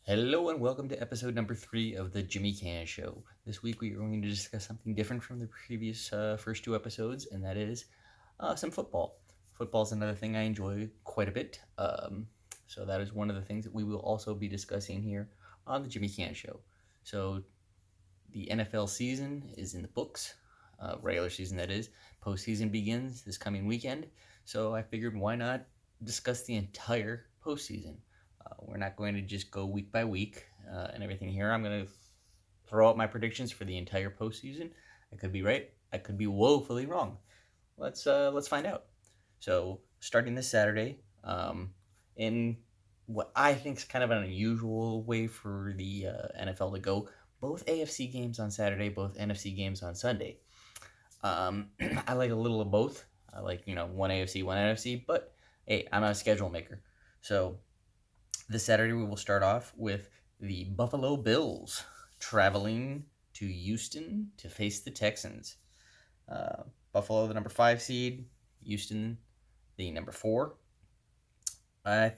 Hello and welcome to episode number 3 of the Jimmy Canz Show. This week we are going to discuss something different from the previous first two episodes, and that is some football. Football is another thing I enjoy quite a bit, so that is one of the things that we will also be discussing here on the Jimmy Canz Show. So the NFL season is in the books, regular season that is. Postseason begins this coming weekend, so I figured why not discuss the entire postseason. We're not going to just go week by week and everything here. I'm going to throw out my predictions for the entire postseason. I could be right. I could be woefully wrong. Let's find out. So starting this Saturday, in what I think is kind of an unusual way for the NFL to go, both AFC games on Saturday, both NFC games on Sunday. I like a little of both. I like one AFC, one NFC, but hey, I'm not a schedule maker, so. This Saturday, we will start off with the Buffalo Bills traveling to Houston to face the Texans. Buffalo, the number 5 seed. Houston, the number 4. I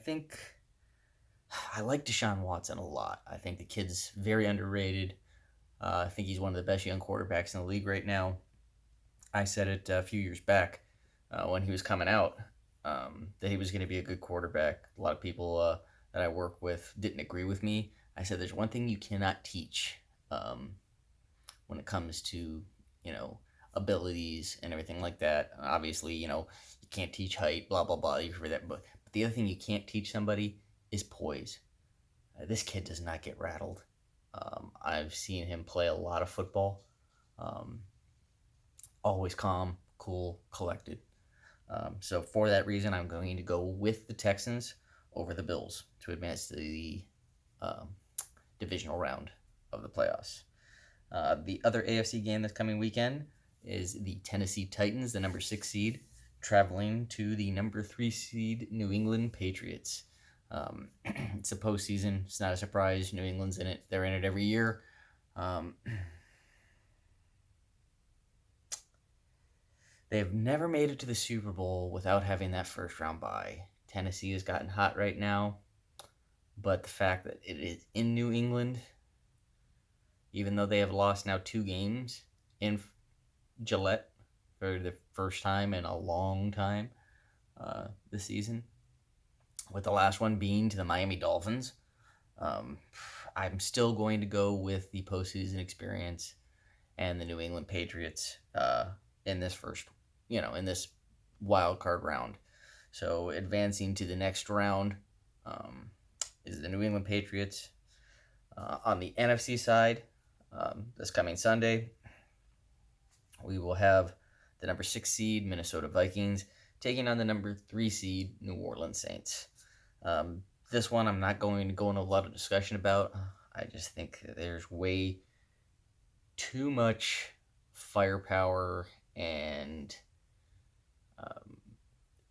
like Deshaun Watson a lot. I think the kid's very underrated. I think he's one of the best young quarterbacks in the league right now. I said it a few years back when he was coming out that he was going to be a good quarterback. A lot of people that I work with didn't agree with me. I said there's one thing you cannot teach when it comes to, abilities and everything like that. Obviously, you can't teach height, blah, blah, blah. You've heard that. But the other thing you can't teach somebody is poise. This kid does not get rattled. I've seen him play a lot of football. Always calm, cool, collected. So for that reason, I'm going to go with the Texans over the Bills to advance to the divisional round of the playoffs. The other AFC game this coming weekend is the Tennessee Titans, the number 6 seed, traveling to the number 3 seed New England Patriots. It's a postseason. It's not a surprise. New England's in it. They're in it every year. They've never made it to the Super Bowl without having that first round bye. Tennessee has gotten hot right now, but the fact that it is in New England, even though they have lost now 2 games in Gillette for the first time in a long time this season, with the last one being to the Miami Dolphins, I'm still going to go with the postseason experience and the New England Patriots in this in this wild card round. So advancing to the next round is the New England Patriots. On the NFC side, this coming Sunday, we will have the number 6 seed Minnesota Vikings taking on the number 3 seed New Orleans Saints. This one I'm not going to go into a lot of discussion about. I just think there's way too much firepower and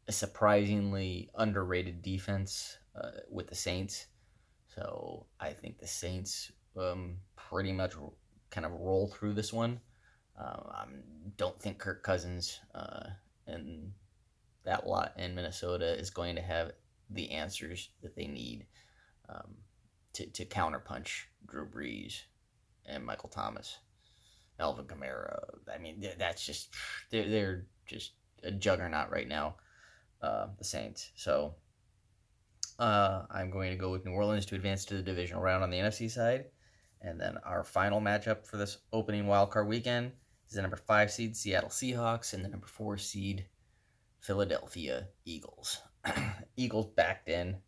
a surprisingly underrated defense with the Saints. So I think the Saints pretty much kind of roll through this one. I don't think Kirk Cousins and that lot in Minnesota is going to have the answers that they need to counterpunch Drew Brees and Michael Thomas, Alvin Kamara. I mean, that's just they're just a juggernaut right now. The Saints. So I'm going to go with New Orleans to advance to the divisional round on the NFC side. And then our final matchup for this opening wildcard weekend is the number 5 seed Seattle Seahawks and the number 4 seed Philadelphia Eagles. Eagles backed in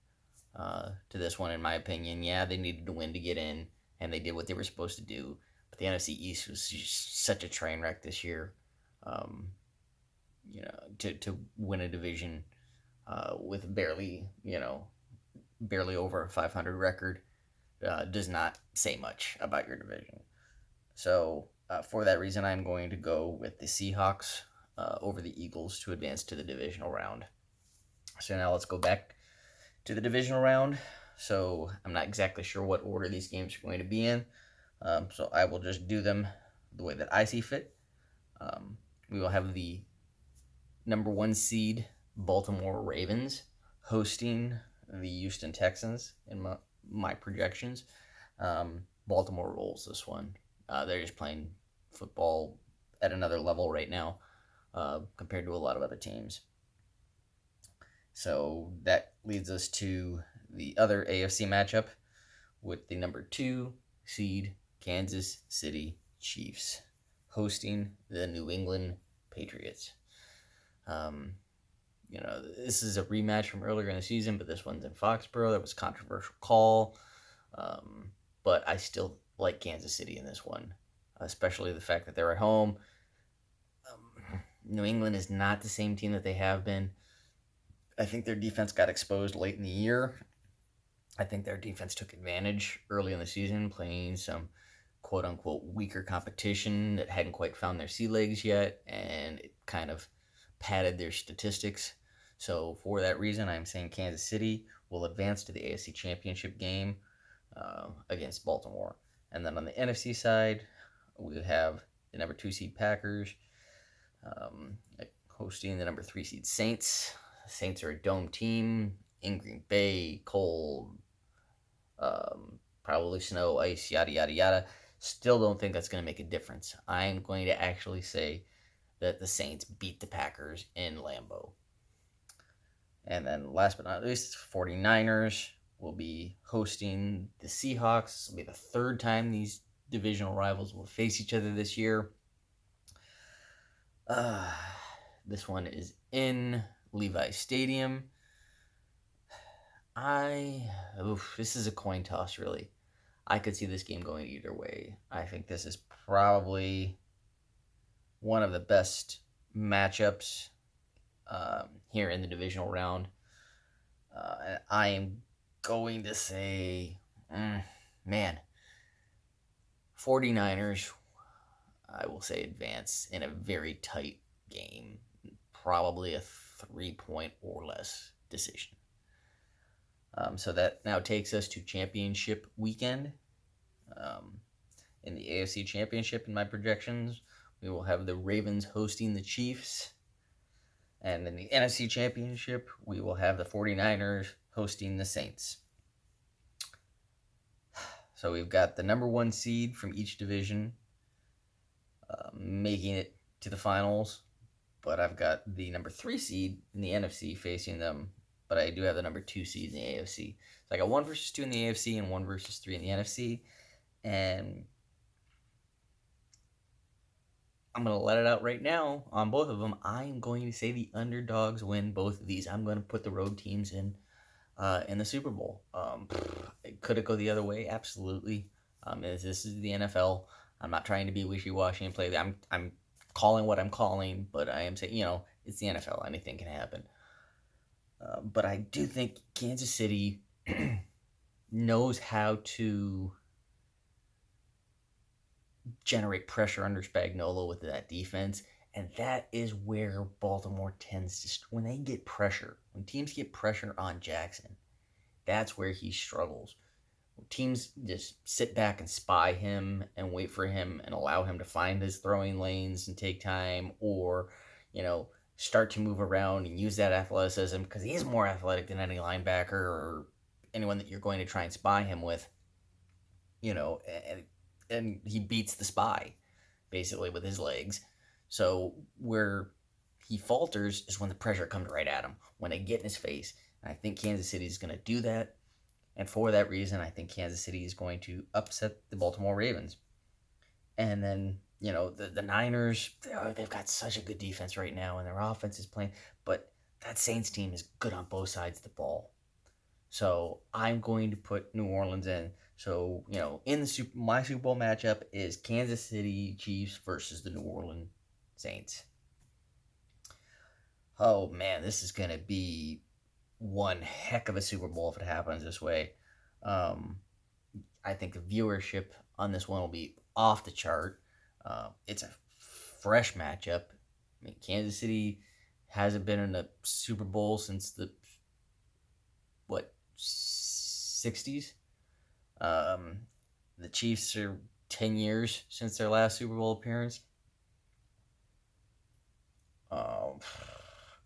to this one, in my opinion. Yeah, they needed to win to get in, and they did what they were supposed to do. But the NFC East was just such a train wreck this year. To win a division with barely over a 500 record does not say much about your division. So for that reason, I'm going to go with the Seahawks over the Eagles to advance to the divisional round. So now let's go back to the divisional round. So I'm not exactly sure what order these games are going to be in. So I will just do them the way that I see fit. We will have the number 1 seed Baltimore Ravens hosting the Houston Texans in my projections. Baltimore rolls this one. They're just playing football at another level right now compared to a lot of other teams. So that leads us to the other AFC matchup with the number 2 seed Kansas City Chiefs hosting the New England Patriots. This is a rematch from earlier in the season, but this one's in Foxborough. That was a controversial call. But I still like Kansas City in this one, especially the fact that they're at home. New England is not the same team that they have been. I think their defense got exposed late in the year. I think their defense took advantage early in the season, playing some quote-unquote weaker competition that hadn't quite found their sea legs yet, and it kind of padded their statistics. So for that reason, I'm saying Kansas City will advance to the AFC Championship game against Baltimore. And then on the NFC side, we have the number 2 seed Packers hosting the number 3 seed Saints. The Saints are a dome team in Green Bay, cold, probably snow, ice, yada, yada, yada. Still don't think that's going to make a difference. I'm going to actually say that the Saints beat the Packers in Lambeau. And then last but not least, 49ers will be hosting the Seahawks. This will be the third time these divisional rivals will face each other this year. This one is in Levi Stadium. This is a coin toss, really. I could see this game going either way. I think this is probably one of the best matchups here in the divisional round. And I am going to say, 49ers, I will say, advance in a very tight game. Probably a 3-point or less decision. So that now takes us to championship weekend. In the AFC Championship, in my projections, we will have the Ravens hosting the Chiefs. And in the NFC Championship, we will have the 49ers hosting the Saints. So we've got the number 1 seed from each division making it to the finals. But I've got the number 3 seed in the NFC facing them. But I do have the number 2 seed in the AFC. So I got 1 versus 2 in the AFC and 1 versus 3 in the NFC. And I'm going to let it out right now on both of them. I'm going to say the underdogs win both of these. I'm going to put the road teams in the Super Bowl. Could it go the other way? Absolutely. This is the NFL. I'm not trying to be wishy-washy and play. I'm calling what I'm calling, but I am saying, it's the NFL. Anything can happen. But I do think Kansas City knows how to generate pressure under Spagnuolo with that defense, and that is where Baltimore tends to, when they get pressure, when teams get pressure on Jackson, that's where he struggles. When teams just sit back and spy him and wait for him and allow him to find his throwing lanes and take time, or, start to move around and use that athleticism, because he is more athletic than any linebacker or anyone that you're going to try and spy him with, and he beats the spy, basically, with his legs. So where he falters is when the pressure comes right at him, when they get in his face. And I think Kansas City is going to do that. And for that reason, I think Kansas City is going to upset the Baltimore Ravens. And then, the Niners, they've got such a good defense right now, and their offense is playing. But that Saints team is good on both sides of the ball. So I'm going to put New Orleans in. So, in the my Super Bowl matchup is Kansas City Chiefs versus the New Orleans Saints. Oh, man, this is going to be one heck of a Super Bowl if it happens this way. I think the viewership on this one will be off the chart. It's a fresh matchup. I mean, Kansas City hasn't been in a Super Bowl since the 60s. The Chiefs are 10 years since their last Super Bowl appearance.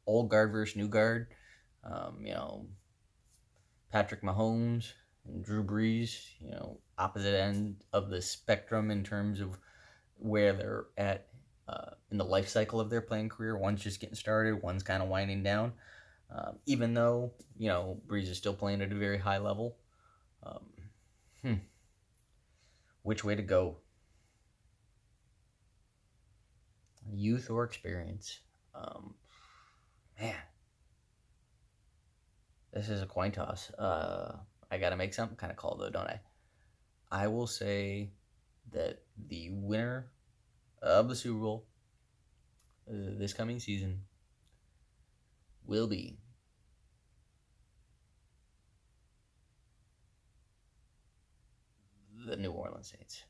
Old guard versus new guard. Patrick Mahomes And Drew Brees, opposite end of the spectrum in terms of where they're at in the life cycle of their playing career. One's just getting started, one's kind of winding down. Even though, Brees is still playing at a very high level. Um, Which way to go? Youth or experience? Man, this is a coin toss. I got to make something kind of call, though, don't I? I will say that the winner of the Super Bowl this coming season will be the New Orleans Saints.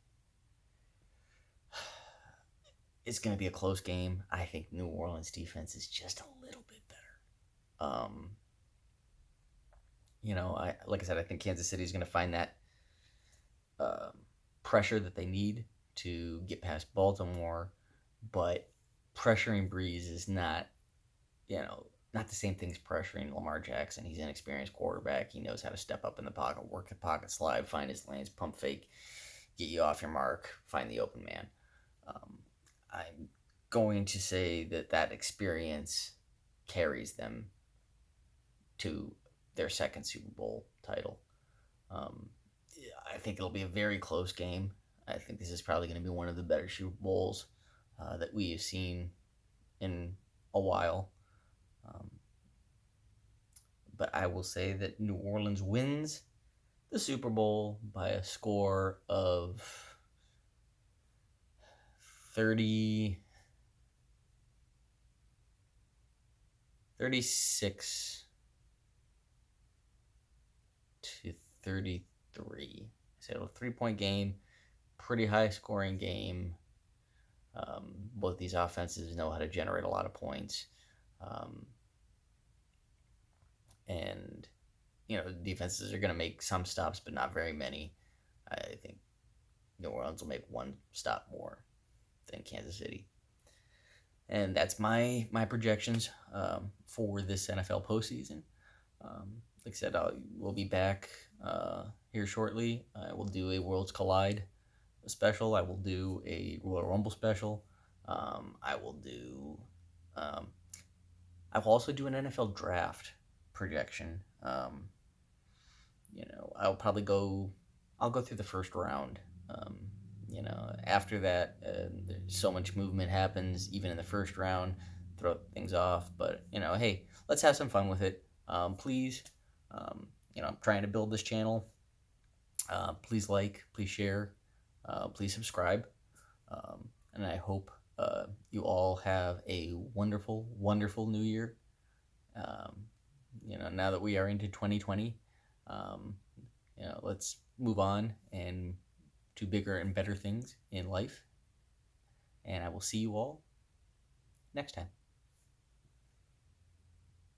It's going to be a close game. I think New Orleans defense is just a little bit better. Like I said, I think Kansas City is going to find that pressure that they need to get past Baltimore, but pressuring Brees is not the same thing as pressuring Lamar Jackson. He's an experienced quarterback. He knows how to step up in the pocket, work the pocket slide, find his lanes, pump fake, get you off your mark, find the open man. I'm going to say that experience carries them to their second Super Bowl title. I think it'll be a very close game. I think this is probably going to be one of the better Super Bowls that we have seen in a while. But I will say that New Orleans wins the Super Bowl by a score of 36 to 33. So a 3-point game, pretty high scoring game. Both these offenses know how to generate a lot of points. And defenses are going to make some stops, but not very many. I think New Orleans will make one stop more than Kansas City. And that's my projections for this NFL postseason. Like I said, we'll be back here shortly. I will do a Worlds Collide special. I will do a Royal Rumble special. I will also do an NFL draft projection. I'll go through the first round. After that, so much movement happens, even in the first round, throw things off. But, hey, let's have some fun with it. Please, I'm trying to build this channel. Please please share, please subscribe. And I hope you all have a wonderful, wonderful new year. Now that we are into 2020, let's move on and to bigger and better things in life. And I will see you all next time.